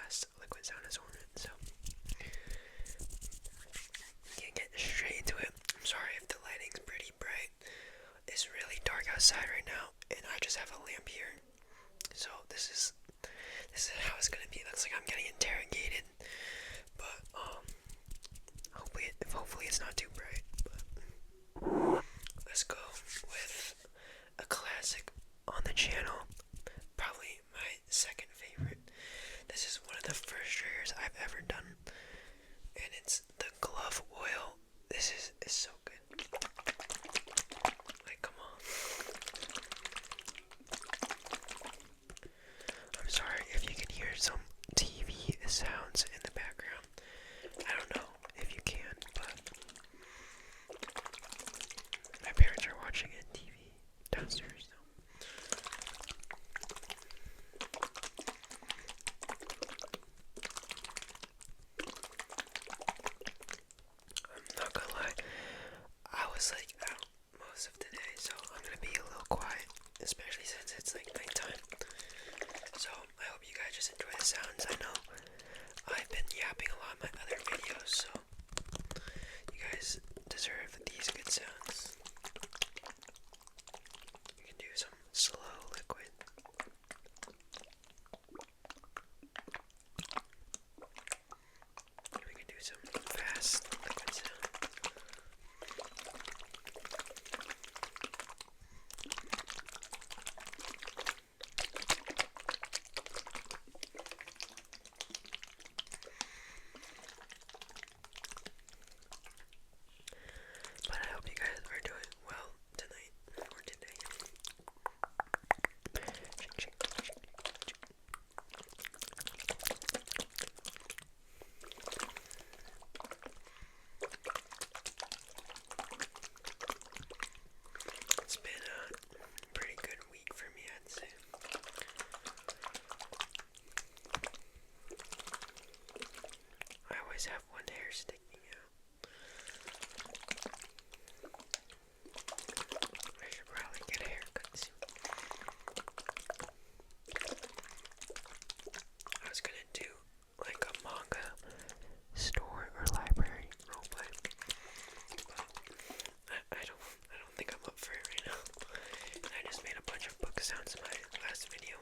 last liquid sound assortment, so we can get straight into it. I'm sorry if the lighting's pretty bright. It's really dark outside right now, and I just have a lamp here. So this is how it's gonna be. It looks like I'm getting interrogated, but hopefully it's not too bright. But let's go with a classic on the channel. Probably my second favorite. This is one of the first triggers I've ever done, and it's the glove oil. This is so good. Like, come on. I'm sorry if you can hear some TV sounds in the background. I don't know if you can, but my parents are watching a TV downstairs, so. I'm not gonna lie, I was like out most of the day, so I'm gonna be a little quiet, especially since it's like nighttime. So I hope you guys just enjoy the sounds. I know I've been yapping a lot in my other videos, so you guys deserve these good sounds. You can do some slow liquid. We can do some fast liquid sound. But I hope you guys are doing well tonight or today. It's been a pretty good week for me, I'd say. I always have one hair sticking out. I should probably get a haircut soon. I was gonna do like a manga store or library roleplay, but I don't think I'm up for it right now. And I just made a bunch of book sounds in my last video.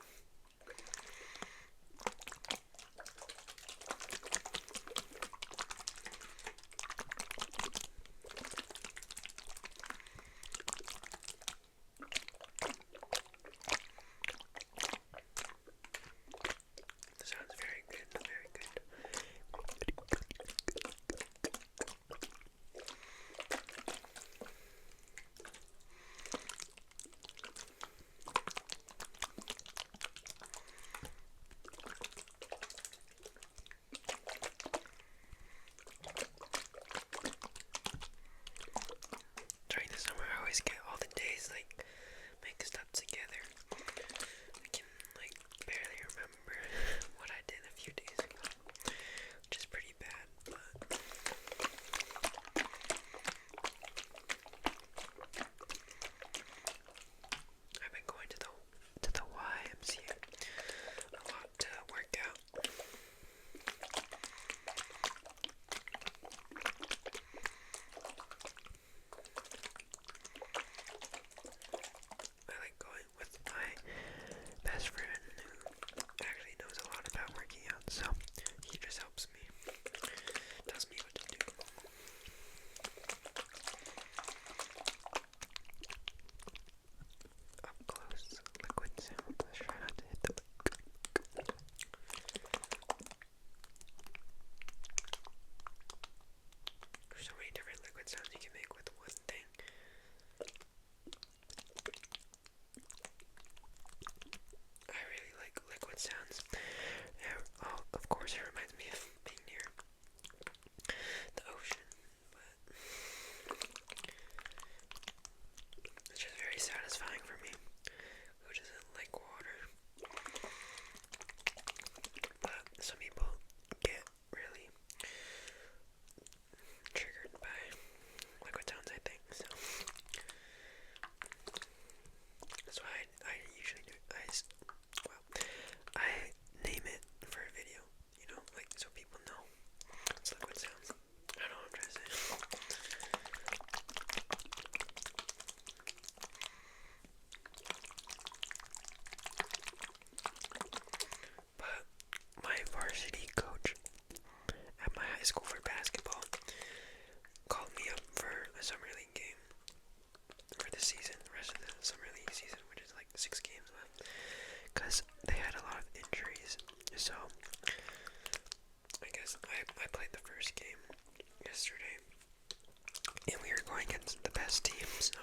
against the best team, so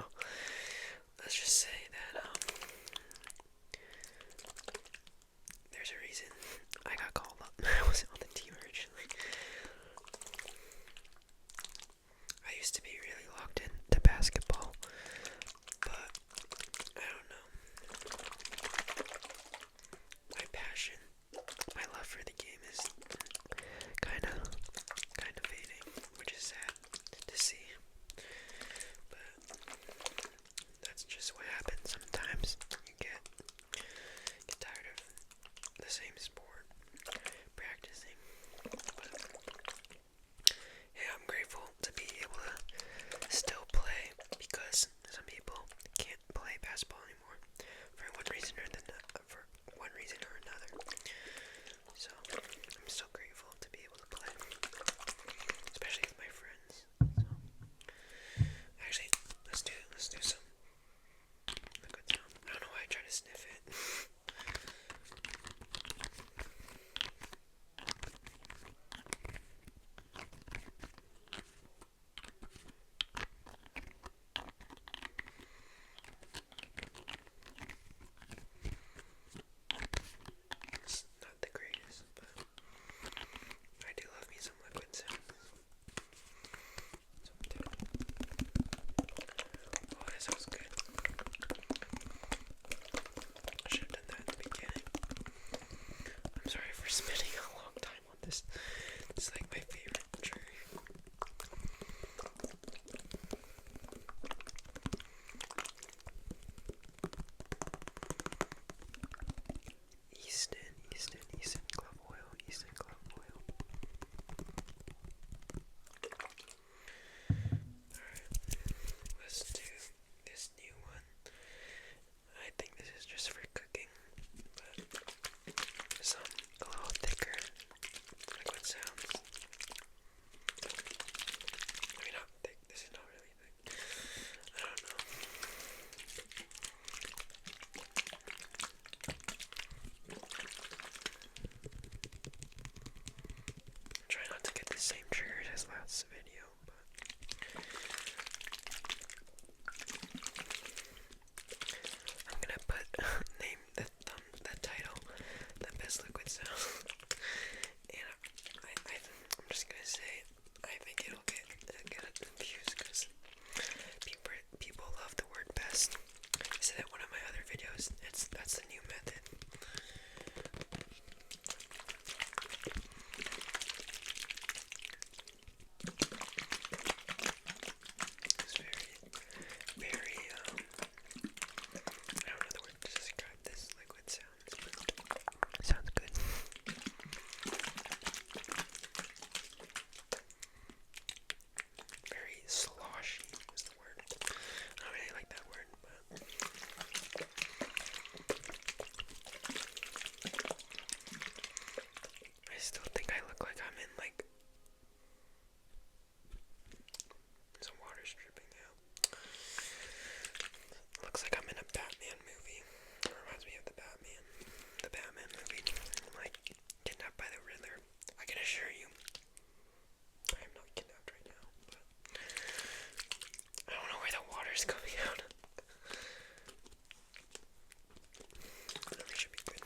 let's just say that there's a reason I got called up. I wasn't on the team originally. I used to be really locked into basketball, but I don't know. My passion, my love for the game is kind of fading, which is sad to see. But that's just what happens sometimes. You get tired of the same sport, practicing. But yeah, I'm grateful to be able to still play because some people can't play basketball anymore for one reason or another. So I'm still grateful to be able to play, especially with my friends. So actually, let's do some liquid sound. I don't know why I try to sniff it. It's not the greatest, but I do love me some liquid sounds. Oh, that sounds good. I should have done that in the beginning. I'm sorry for spending a long time on this. It's like my favorite trigger. Easton clove oil. Alright, let's do this new one. I think this is just for cooking, but some a little thicker liquid sounds. Maybe not thick, this is not really thick. I don't know. Try not to get the same triggers as last video, but I'm gonna put name the title, the best liquid sound, and I'm just gonna say I think it'll get views because people love the word best. I said that in one of my other videos. That's the new method. It's very, I don't know the word to describe this liquid sounds, but it sounds good. Very sloshy is the word. I don't really like that word, but I still think I look like I'm in like some water's dripping out. Looks like I'm in a Batman movie. It reminds me of the Batman movie. Like kidnapped by the Riddler. I can assure you, I am not kidnapped right now, but I don't know where the water's coming out. It should be good.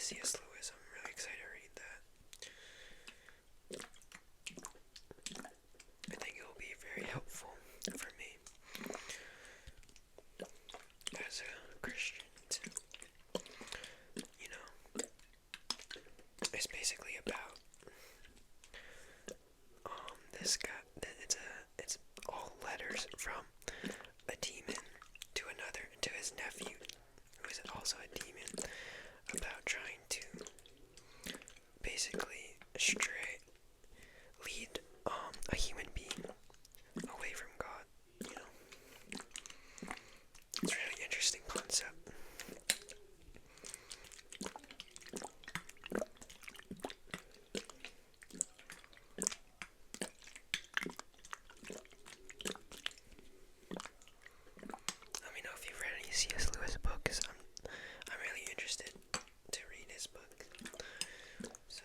C.S. Lewis. I'm really excited to read that. I think it will be very helpful for me as a Christian to, you know, it's basically about this guy. It's all letters from a demon to another, to his nephew, who is also a demon, about trying to basically lead a human being away from God. You know, it's a really interesting concept. Let me know if you've read any C.S. Lewis books. I'm really interested to read his book. So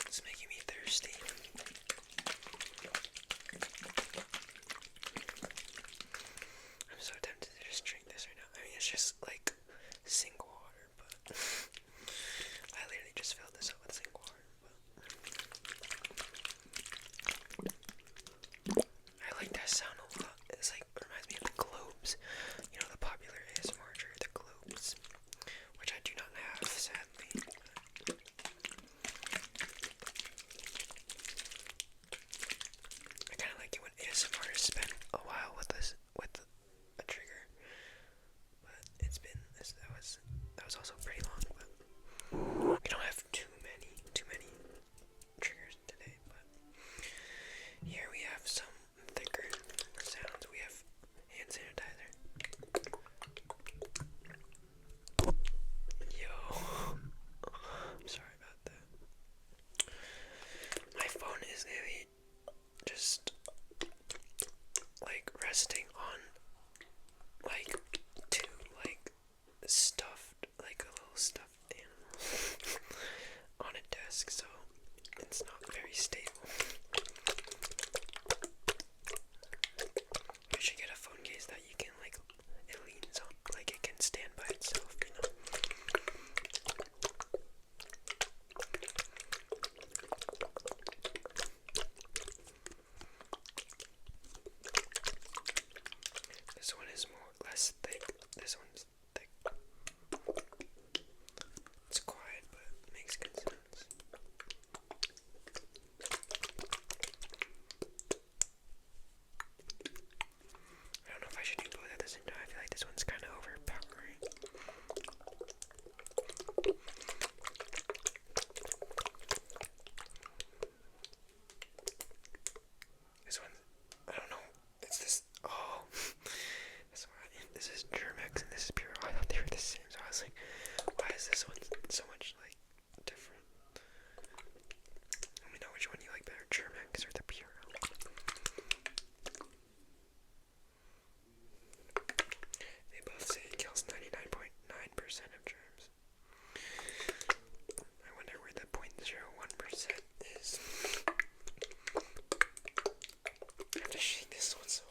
it's making me thirsty. I'm so tempted to just drink this right now. I mean, it's just like sink water, but I literally just filled this up with sink water. But I like that sound a lot. It's like, it reminds me of the globes. You know, the popular ASMR trigger, the globes, which I do not have, sadly. I kind of like it when ASMR artists spend a while with a trigger, but that was also pretty long. But we don't have too many triggers today. But here we have some thicker sounds. We have hand sanitizer. Yo, I'm sorry about that. My phone is literally just like resting on like two like stuffed, like a little stuffed animal on a desk, so it's not very stable. You should get a phone case that you can like, it leans on, like it can stand by itself, you know. This one is less thick. This one's thick. It's quiet, but it makes good sounds. I don't know if I should do both at the same time. I feel like this one's kind of overpowering. This one, I don't know. It's this. Oh, this is Germex and this is Pure. I thought they were the same, so I was like, why is this one so much like different? Let me know which one you like better, Germex or the Pure. They both say it kills 99.9% of germs. I wonder where the 0.01% is. I have to shake this one so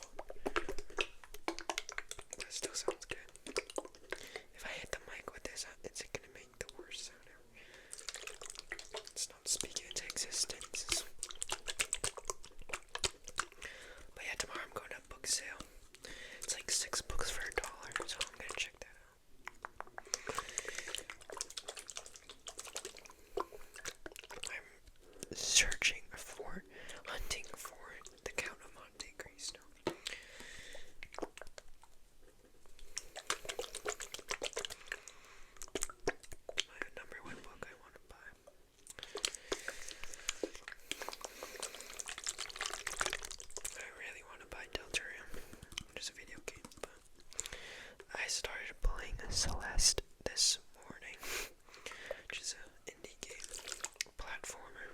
that still sounds good. If I hit the mic with this, it's gonna make the worst sound ever. It's not speaking into existence. But yeah, tomorrow I'm going to a book sale. It's like 6 books for $1, so I'm gonna check that out. I'm hunting for the Count of Monte Cristo. My number one book I want to buy. I really want to buy Deltarium, which is a video game, but I started playing Celeste this morning, which is an indie game, platformer.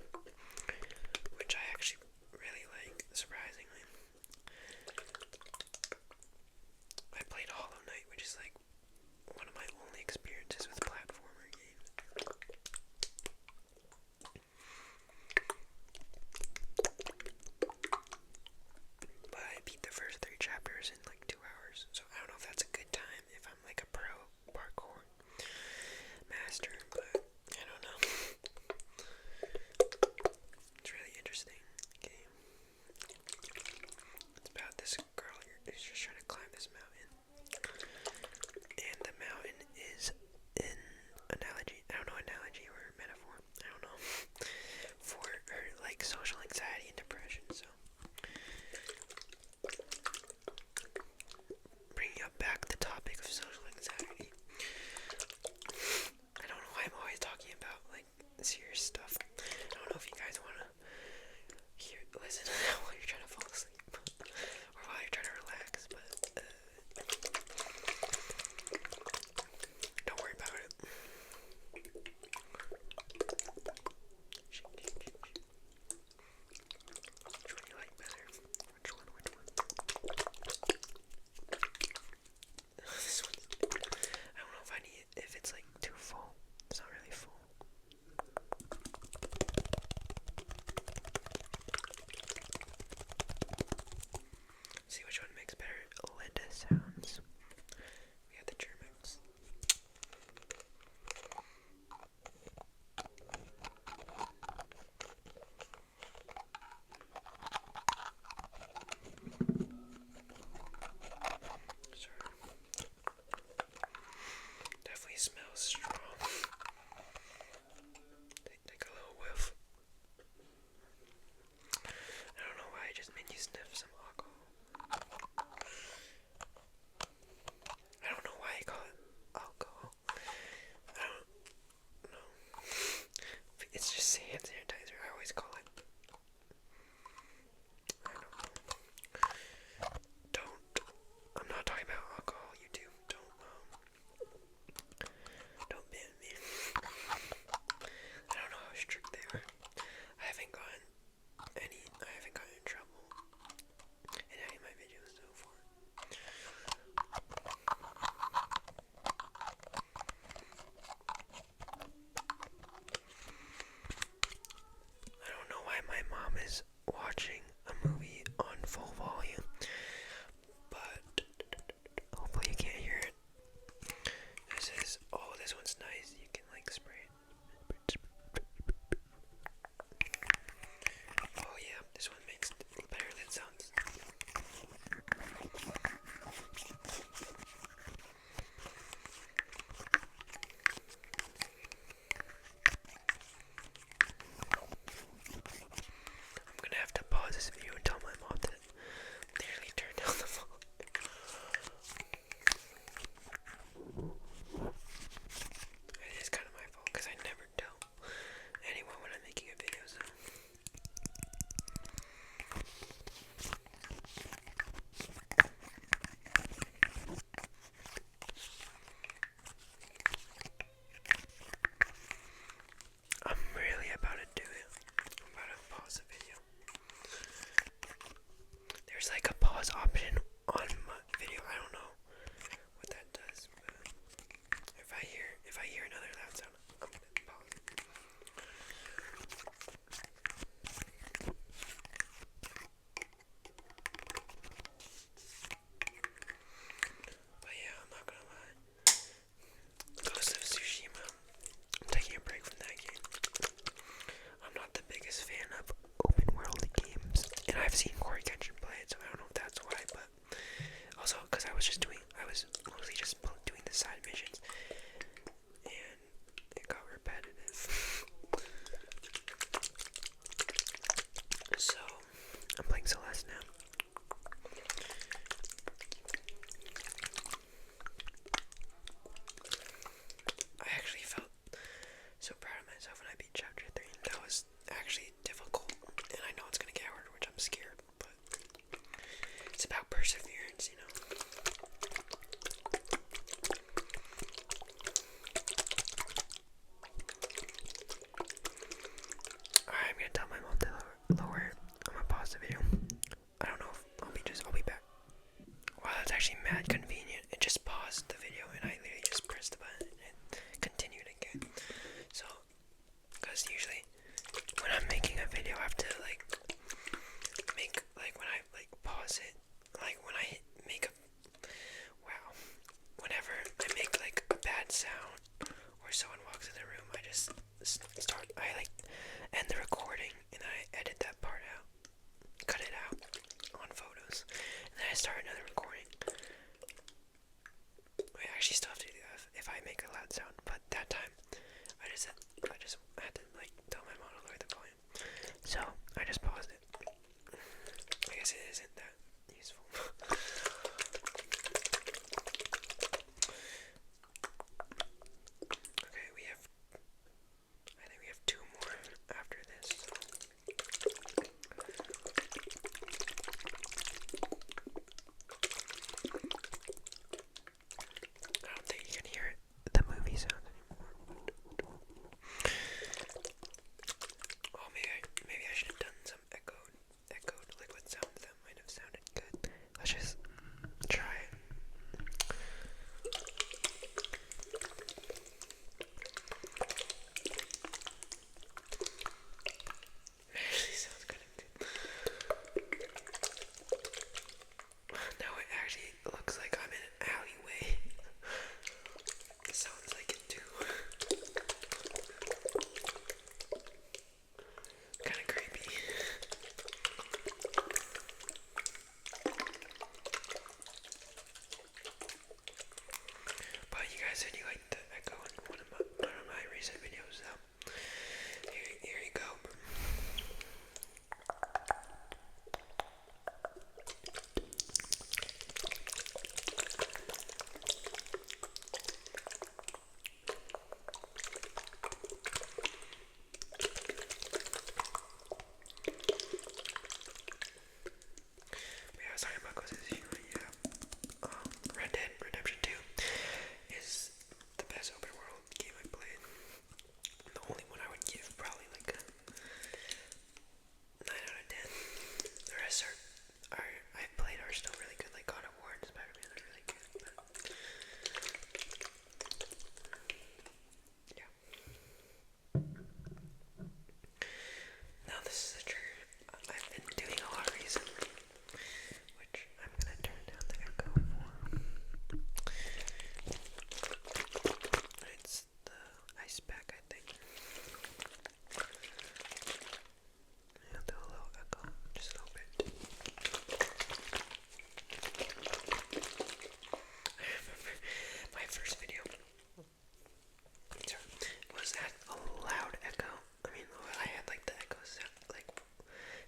watching a movie on full volume, but hopefully you can't hear it. This one's nice. You can like spray it. Oh yeah, this one makes better than sounds. I'm gonna have to pause this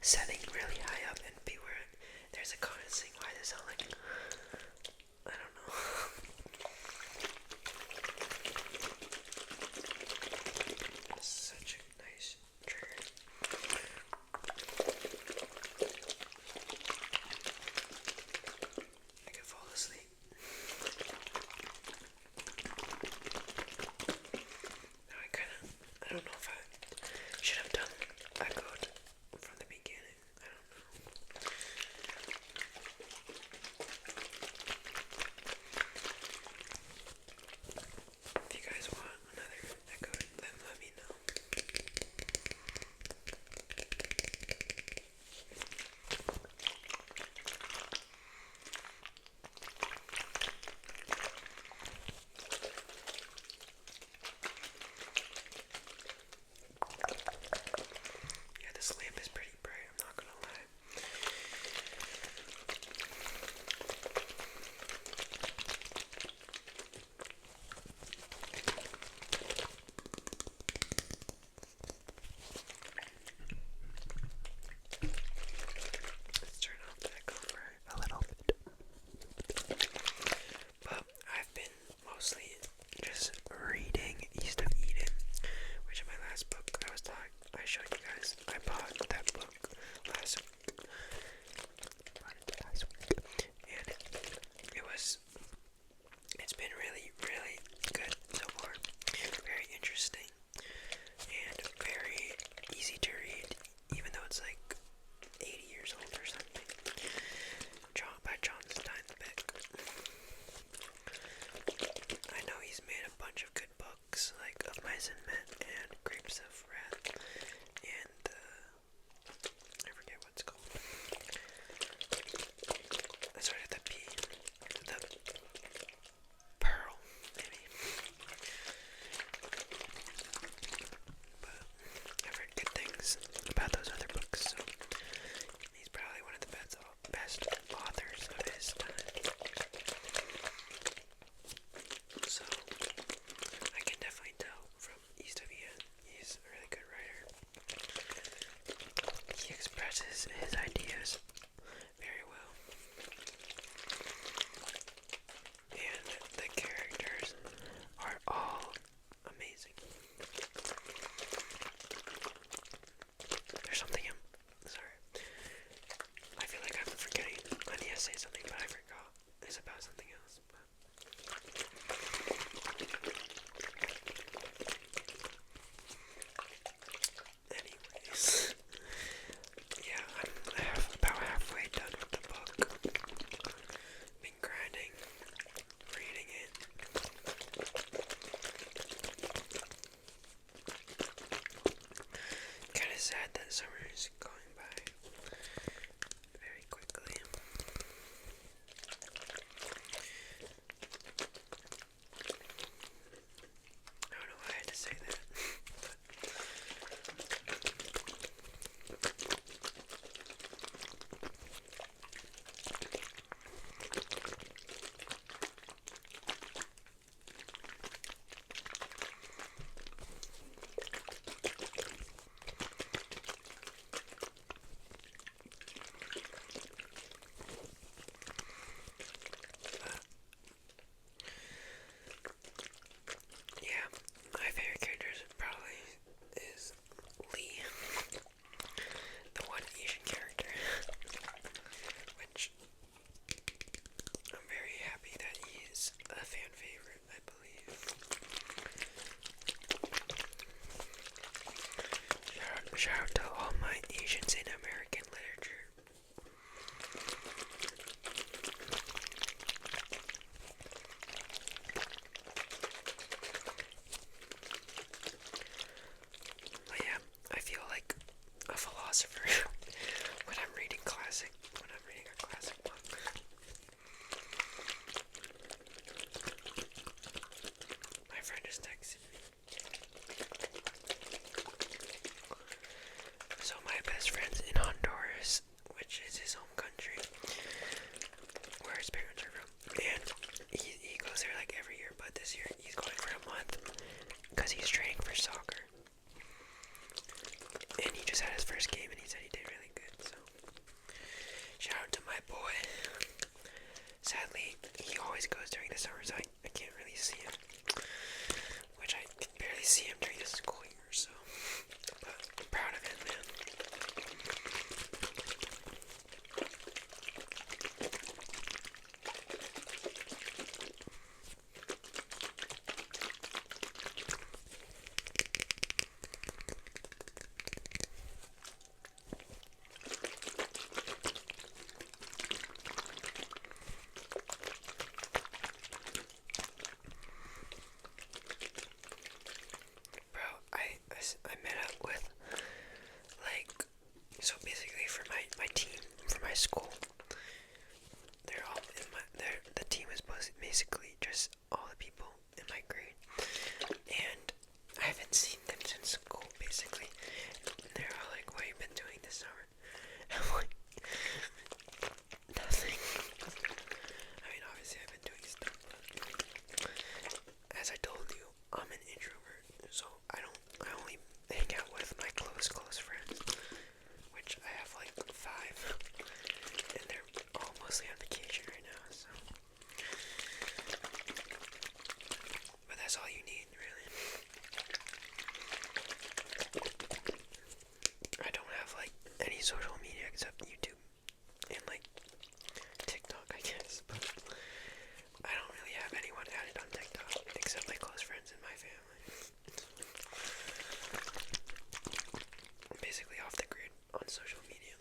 setting really high up and be where there's a car sing. Why does it sound like, I don't know. Such a nice trigger. I can fall asleep. Now I don't know if I should have done echoed from the beginning. I don't know. If you guys want another echoed, then let me know. Yeah, this lamp is pretty bright, I'm not gonna lie. Let's turn off the echo for a little bit. But I've been mostly just reading East of Eden, which is my last book. I showed you guys. I bought that book last week. And it's been really, really good so far. Very interesting and very easy to read, even though it's like 80 years old or something. By John Steinbeck. I know he's made a bunch of good books, like Of Mice and Men and Grapes of Wrath, and I forget what it's called. I started the P. The Pearl, maybe. But I've heard good things about those other books, so he's probably one of the best authors of his time. So I can definitely tell from East of Eden, he's a really good writer. He expresses his ideas very well. And the characters are all amazing. There's something sorry. I feel like I'm forgetting. I need to say something, but I forgot. It's about something else. Anyways, yeah, I'm about halfway done with the book. Been grinding, reading it. Kinda sad that summer is going by very quickly. I don't know why I had to say that. Yeah, my favorite characters probably is Lee, the one Asian character, which I'm very happy that he is a fan favorite, I believe. Shout out to all my Asians in American literature. But yeah, I feel like a philosopher when I'm reading a classic book. My friend just texted me. So my best friend's in Honduras, which is his home country, where his parents are from, and he goes there like every year, but this year he's going for a month because he's training for soccer. And he just had his first game and he said he did really good. boy. Sadly, he always goes during the summer, so I can't really see him. Which I can barely see him during the school year, so. But I'm proud of him, man. Bro, I met up with, like, so basically for my team, for my school, they're all in the team is basically just all the people in my grade, and I haven't seen them since school, basically. And they're all like, what have you been doing this summer? I'm like, nothing. I mean, obviously I've been doing stuff, but as I told you, I'm an introvert, so I only hang out with my close friends, which I have like 5, and they're all mostly on vacation right now, so. But that's all you need, really. I don't have like any social media except YouTube and like TikTok, I guess, but I don't really have anyone added on TikTok except my close friends and my family. I'm basically off the grid on social media,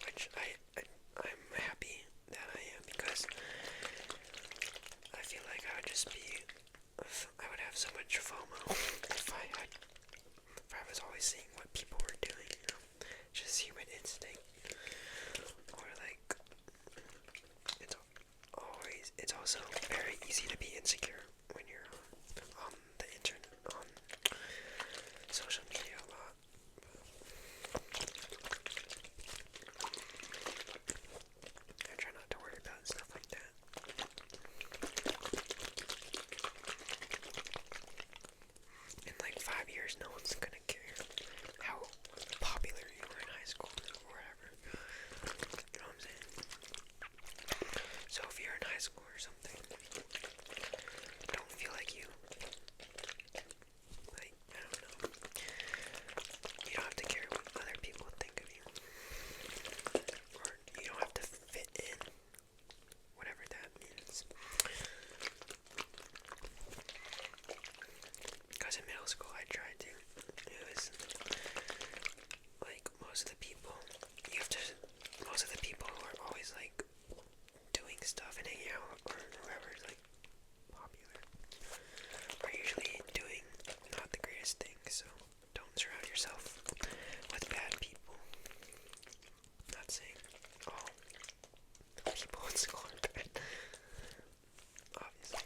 which I'm happy that I am, because I feel like I would have so much FOMO if I was always seeing what people were doing, you know, just human instinct, or like, it's also very easy to be insecure when you're on the internet, on social media a lot. I try not to worry about stuff like that. In like 5 years, no one's gonna care how popular you were in high school or whatever. You know what I'm saying? So if you're in high school or something, don't feel like I don't know. You don't have to care what other people think of you. Or you don't have to fit in, whatever that means. Because in middle school I tried to. It was like most of the people who are always like doing stuff and hanging out, or whoever's like popular, are usually doing not the greatest things, so don't surround yourself with bad people. Not saying all people in school are bad, obviously.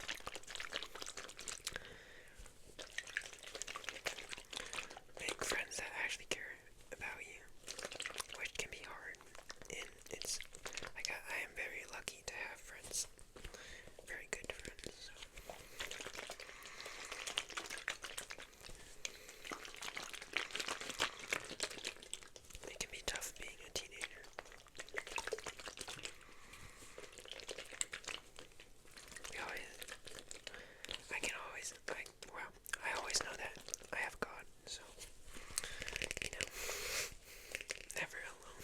Make friends that actually care about you, which can be hard, and it's like I am very lucky to have friends, very good friends, so. It can be tough being a teenager. I always know that I have God, so, you know, never alone.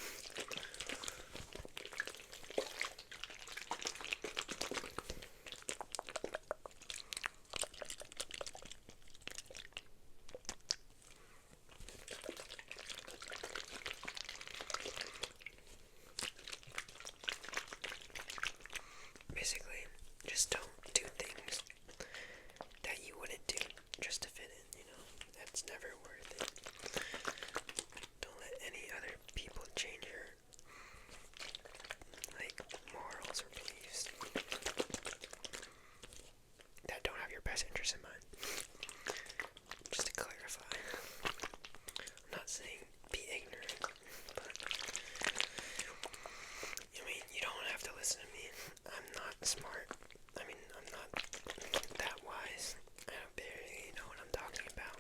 Basically, just don't do things that you wouldn't do just to fit in, you know? That's never worth it. Don't let any other people change your, like, morals or beliefs that don't have your best interest in mind. Just to clarify. I'm not saying be ignorant, but I mean, you don't have to listen to me. I'm not smart. I mean, I'm not that wise. I don't barely know what I'm talking about.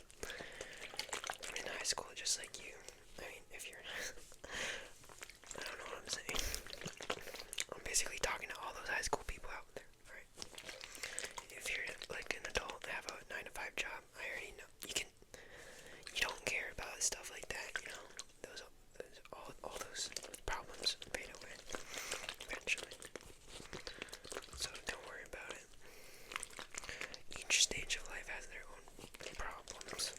I'm in high school just like you. I mean, if you're I don't know what I'm I'm saying. I'm basically talking to all those high school people out there. Alright. If you're like an adult and have a 9 to 5 job, I already know you don't care about stuff like that, you know. All those problems fade away eventually. So don't worry about it. Each stage of life has their own problems.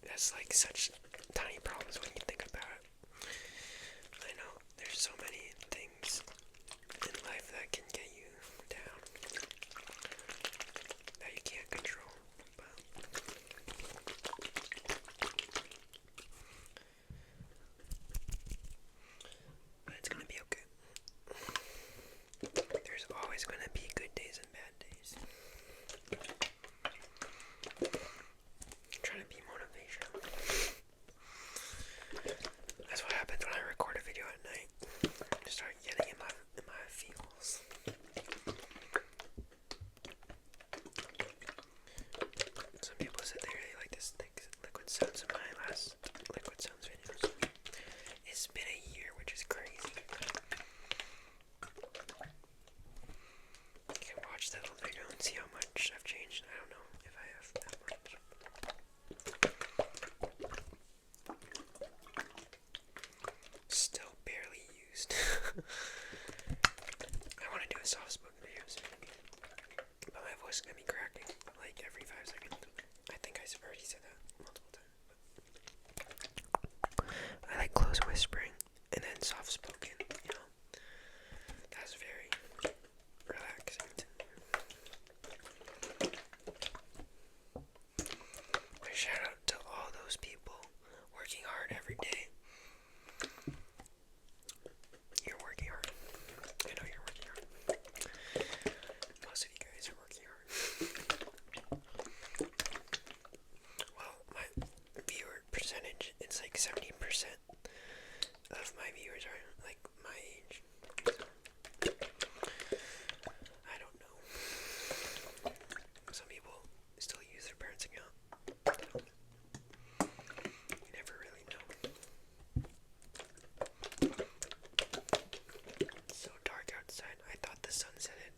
That's like such tiny problems when you think about it. I know there's so many things in life that can get you down that you can't control, but it's gonna be okay. There's always gonna be good days and bad days. I'm trying to be motivational. That's what happens when I record a video at night. I start getting in my feels. Some people said they really like this liquid sounds in my last liquid sounds videos. It's been a year, which is crazy. You can watch that old video and see how much I've changed. I don't know if I have that much. Still barely used. I want to do a soft spoken video soon, but my voice is gonna be cracking like every 5 seconds. I think I already said that multiple times. But I like close whispering and then soft spoken. You know, that's very relaxing to me. A shout out to all those people working hard every day. You're working hard. I know you're working hard. Most of you guys are working hard. Well, my viewer percentage, it's like 70% of my viewers are like my age. So, I don't know. Some people still use their parents' account. You never really know. It's so dark outside. I thought the sun set it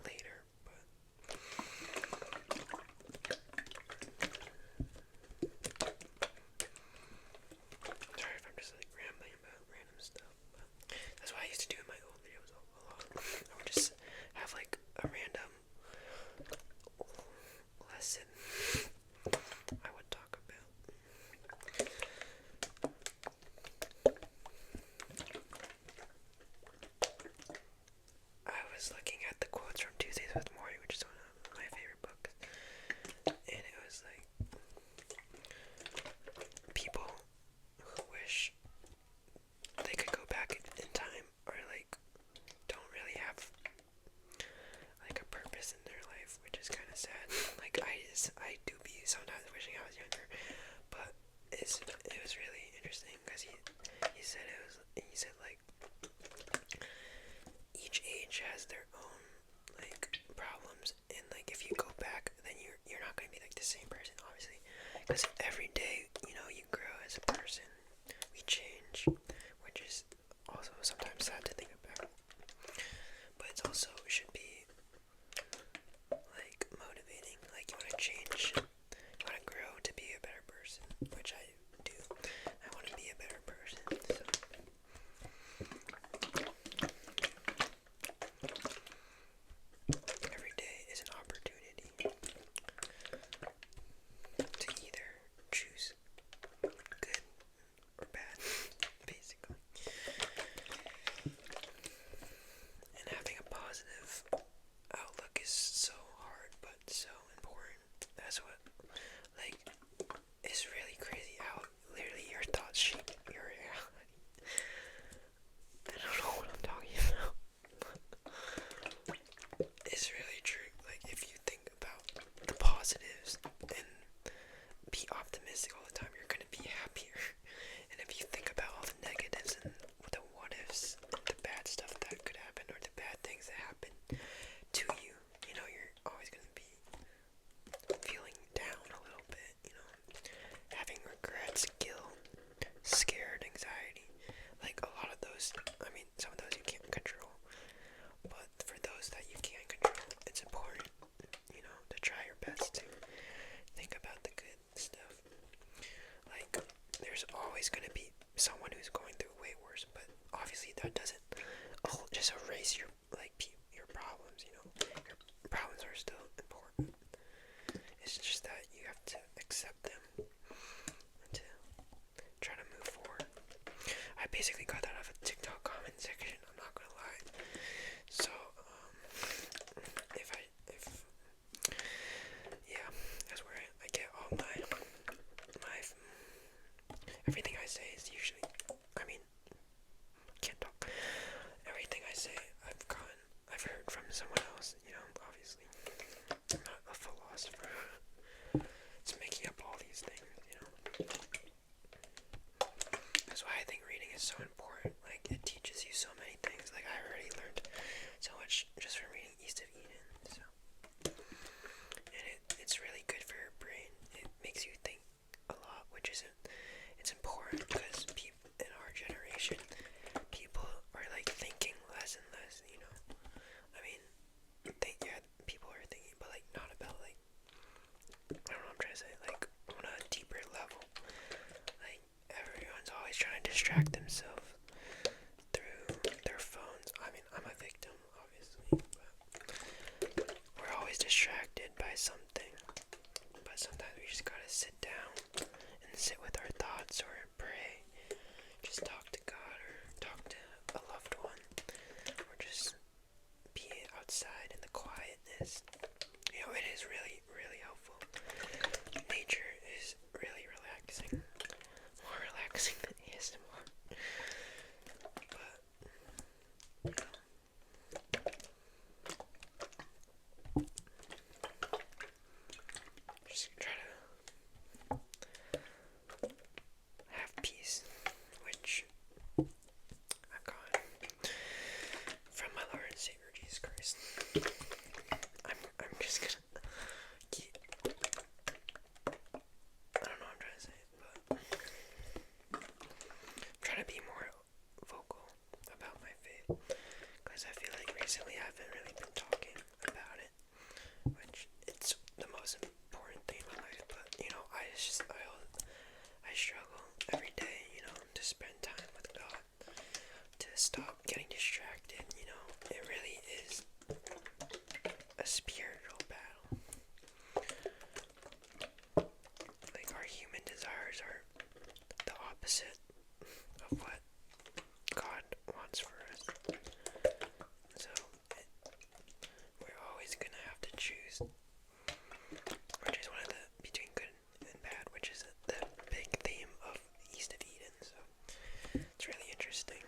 later, but sorry if I'm just like rambling about random stuff, but that's what I used to do in my old videos a lot. I would just have like a random lesson I would talk about. I was looking at the quotes from Tuesdays with Morty, which is one of my favorite books, and it was like people who wish they could go back in time or like don't really have like a purpose in their life, which is kind of sad. Like I do be sometimes wishing I was younger, but it was really interesting because he said like each age has their own like problems, and like if you go back, then you're not gonna be like the same person, obviously, because every day you grow as a person, we change, which is also sometimes sad to think about, but it's also should be like motivating. Like you want to change, you want to grow to be a better person, which I do. I want to be a better person. So. Every day is an opportunity to either choose good or bad, basically. And having a positive outlook is so hard, but so important. That's what, like, is really crazy how literally your thoughts shape your reality. I don't know what I'm talking about. It's really true. Like, if you think about the positives and be optimistic all the time, you're gonna be happier. And if you think about all the negatives and the what ifs, the bad stuff that could happen or the bad things that happen to you, you're always gonna be feeling down a little bit, there's always going to be someone who's going through way worse, but obviously that doesn't just erase your your problems. You know, your problems are still important. It's just that you have to accept them and to try to move forward. I basically got that out of a TikTok comment section. I'm not gonna lie. So yeah, that's where I get all my everything I say is usually, I mean, can't talk. Everything I say, I've heard from someone else, you know, obviously. I'm not a philosopher. It's making up all these things, you know. That's why I think reading is so important. Like, it teaches you so many things. Like, I already learned so much just from reading East of Eden, so. And it's really good for your brain. It makes you think a lot, which isn't, it's important because people in our generation, people are like thinking less and less, you know. I mean, people are thinking, but like not about like, I don't know what I'm trying to say, like on a deeper level. Like everyone's always trying to distract themselves through their phones. I mean, I'm a victim, obviously, but we're always distracted by something. But sometimes we just gotta sit down and sit with our thoughts or pray. Just talk to God or talk to a loved one. Or just be outside in the quietness. You know, it is really, really helpful. Nature is really relaxing. More relaxing than ASMR. But, you know. Just try to have peace, which I've got from my Lord and Savior Jesus Christ. I'm just gonna keep, I don't know what I'm trying to say, but I'm trying to be more vocal about my faith, because I feel like recently I haven't really been talking about it, which it's the most important thing in my life. But you know, I struggle every day, you know, to spend time with God, to stop getting distracted. You know, it really is a spiritual battle. Like, our human desires are the opposite of what God wants for us. So we're always gonna have to choose, which is one of the between good and bad, which is the big theme of East of Eden. So it's really interesting.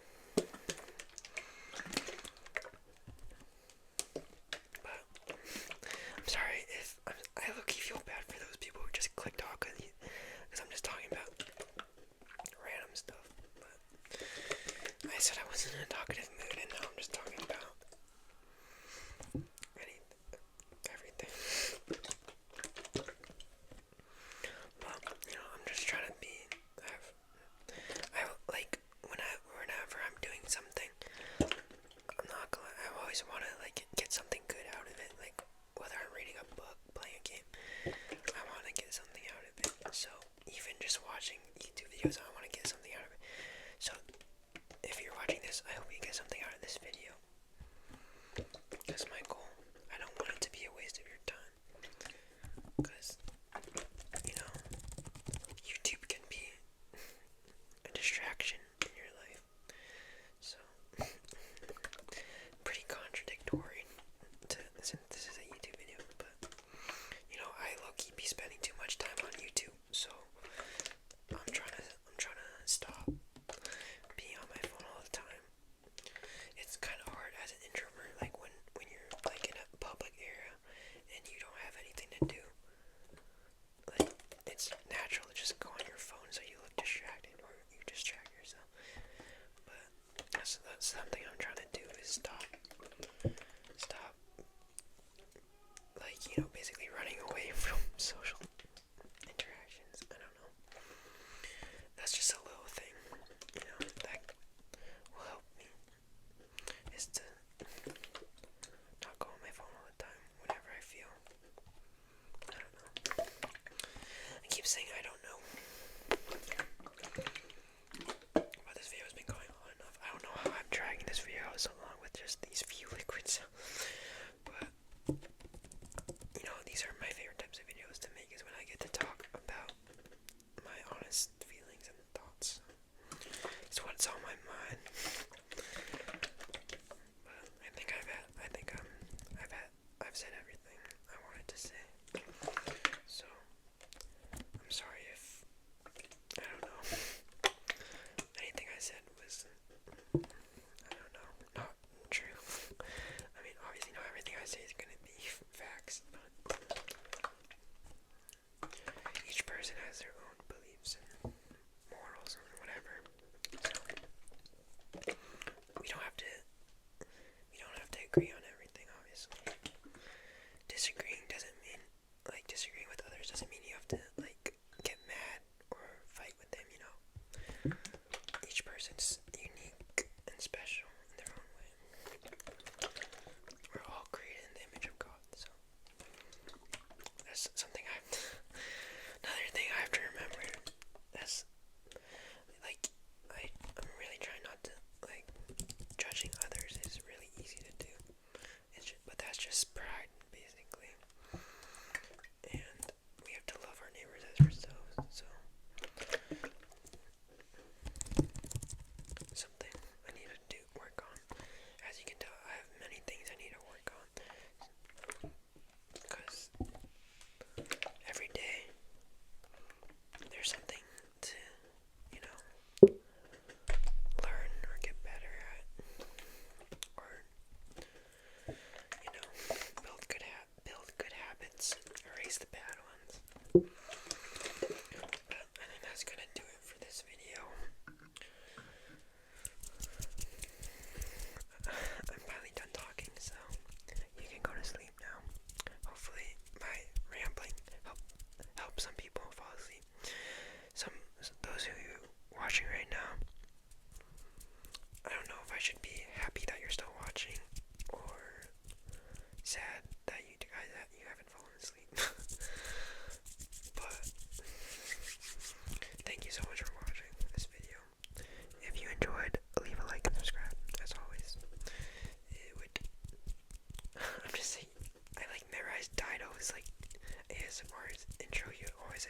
But I'm sorry if I low-key feel bad for those people who just clicked off because I'm just talking about random stuff. But I said I was in a talkative mood, and now I'm just talking about everything. Well, you know, I'm just trying to whenever I'm doing something, I always want to like get something good out of it. Like whether I'm reading a book, playing a game, I want to get something out of it. So even just watching YouTube videos, I want to get something out of it. So if you're watching this, I hope you get something out of this video. That's my goal. I don't want it to be a waste of your time. Because, you know, YouTube can be a distraction in your life. So, pretty contradictory since this is a YouTube video. But, you know, I low-key be spending too much time on YouTube. So, I'm trying to stop being on my phone all the time. It's kind of hard as an introvert, like when you're like in a public area and you don't have anything to do. Like, it's natural to just go on your phone so you look distracted or you distract yourself. But that's something I'm trying to do, is stop like, you know, basically running away from social interactions. I don't know. That's just a little thing, you know, that will help me, is to not go on my phone all the time whenever I feel, I don't know. I keep saying I don't know. these are my favorite types of videos to make, is when I get to talk about my honest feelings and thoughts. It's what's on my mind. But I've said everything I wanted to say. So I'm sorry if I don't know anything I said was not true. I mean, obviously not everything I say is gonna be facts, but each person has their own beliefs and morals and whatever. So we don't have to agree on everything, obviously. Disagreeing with others doesn't mean you have to get mad or fight with them, you know. Each person's unique and special in their own way. We're all created in the image of God, so that's something another thing I have to remember. That's I'm really trying not to judging others is really easy to do. But that's just pride, basically. And we have to love our neighbors as ourselves. So something I need to work on. As you can tell, I have many things I need to work on. Because every day there's something to, learn or get better at, or build good habits, erase the bad ones. But I think that's gonna do it for this video. I'm finally done talking, so you can go to sleep now. Hopefully my rambling help some people fall asleep. Those of you watching right now, I don't know if I should be happy that you're still watching or sad that you haven't fallen asleep. But thank you so much for watching this video. If you enjoyed, leave a like and subscribe, as always. It would I'm just saying, I memorize Dido's ASMR's intro. You always